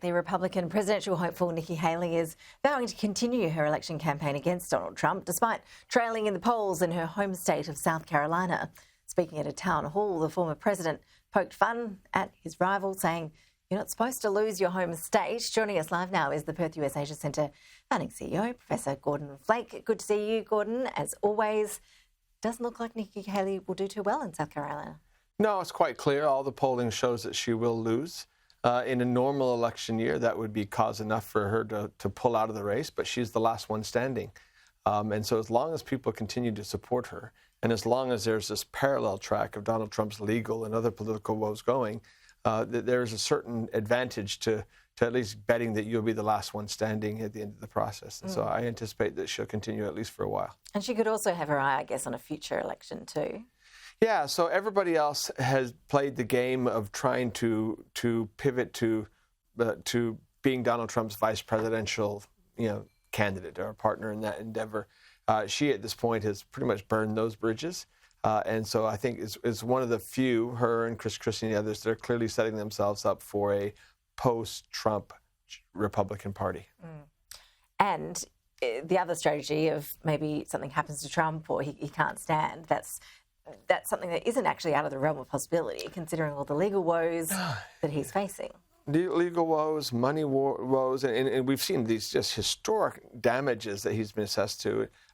the Republican presidential hopeful Nikki Haley is vowing to continue her election campaign against Donald Trump, despite trailing in the polls in her home state of South Carolina. Speaking at a town hall, the former president poked fun at his rival, saying, "You're not supposed to lose your home state." Joining us live now is the Perth USAsia Centre founding CEO, Professor Gordon Flake. Good to see you, Gordon. As always, doesn't look like Nikki Haley will do too well in South Carolina. No, it's quite clear. All the polling shows that she will lose. In a normal election year, that would be cause enough for her to pull out of the race, but she's the last one standing. And so as long as people continue to support her, and as long as there's this parallel track of Donald Trump's legal and other political woes going, there's a certain advantage to at least betting that you'll be the last one standing at the end of the process. And so I anticipate that she'll continue at least for a while. And she could also have her eye, I guess, on a future election too. Yeah, so everybody else has played the game of trying to pivot to being Donald Trump's vice presidential, candidate or partner in that endeavor. She, at this point, has pretty much burned those bridges, and so I think is one of the few, her and Chris Christie and the others, that are clearly setting themselves up for a post-Trump Republican Party. And the other strategy of maybe something happens to Trump or he can't stand, that's something that isn't actually out of the realm of possibility, considering all the legal woes that he's facing. Legal woes, money woes, and we've seen these just historic damages that he's been assessed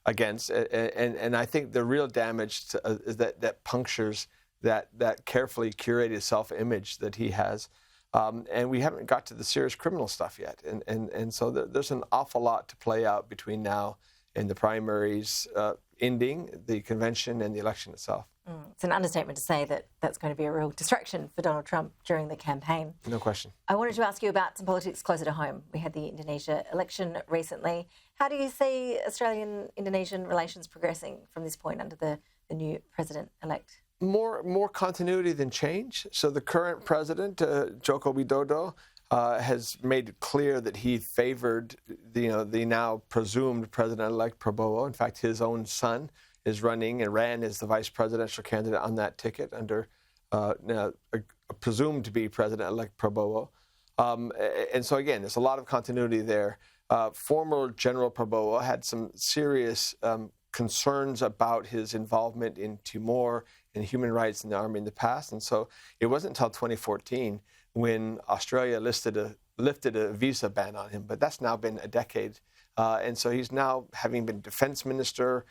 against. And I think the real damage is that punctures that carefully curated self-image that he has. And we haven't got to the serious criminal stuff yet. And so there's an awful lot to play out between now and the primaries ending, the convention, and the election itself. It's an understatement to say that that's going to be a real distraction for Donald Trump during the campaign. No question. I wanted to ask you about some politics closer to home. We had the Indonesia election recently. How do you see Australian-Indonesian relations progressing from this point under the new president-elect? More continuity than change. So the current president, Joko Widodo, has made it clear that he favored the now presumed president-elect Prabowo. In fact, his own son is running and ran as the vice presidential candidate on that ticket under now presumed to be president-elect Prabowo. And so again, there's a lot of continuity there. Former General Prabowo had some serious concerns about his involvement in Timor and human rights in the army in the past. And so it wasn't until 2014 when Australia lifted a visa ban on him, but that's now been a decade. And so he's now, having been defense minister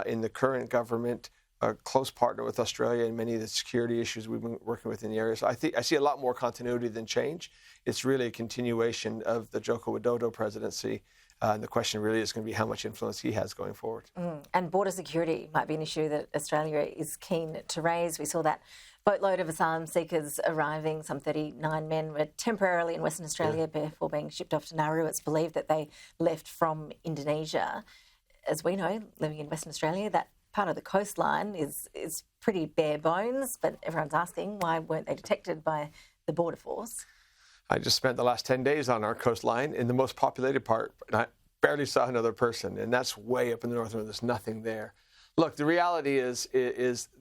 in the current government, a close partner with Australia in many of the security issues we've been working with in the area. So I see a lot more continuity than change. It's really a continuation of the Joko Widodo presidency. And the question really is going to be how much influence he has going forward. And border security might be an issue that Australia is keen to raise. We saw that boatload of asylum seekers arriving. Some 39 men were temporarily in Western Australia before being shipped off to Nauru. It's believed that they left from Indonesia. As we know, living in Western Australia, that part of the coastline is pretty bare bones, but everyone's asking why weren't they detected by the Border Force? I just spent the last 10 days on our coastline in the most populated part, and I barely saw another person, and that's way up in the north, and there's nothing there. Look, the reality is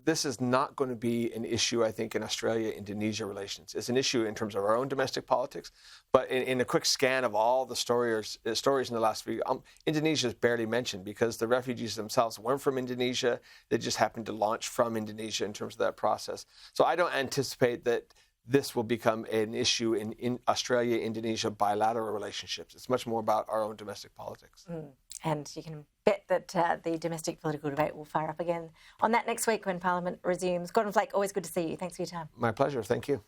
this is not going to be an issue, I think, in Australia-Indonesia relations. It's an issue in terms of our own domestic politics, but in a quick scan of all the stories in the last week, Indonesia is barely mentioned because the refugees themselves weren't from Indonesia. They just happened to launch from Indonesia in terms of that process. So I don't anticipate that this will become an issue in Australia-Indonesia bilateral relationships. It's much more about our own domestic politics. And you can bet that the domestic political debate will fire up again on that next week when Parliament resumes. Gordon Flake, always good to see you. Thanks for your time. My pleasure. Thank you.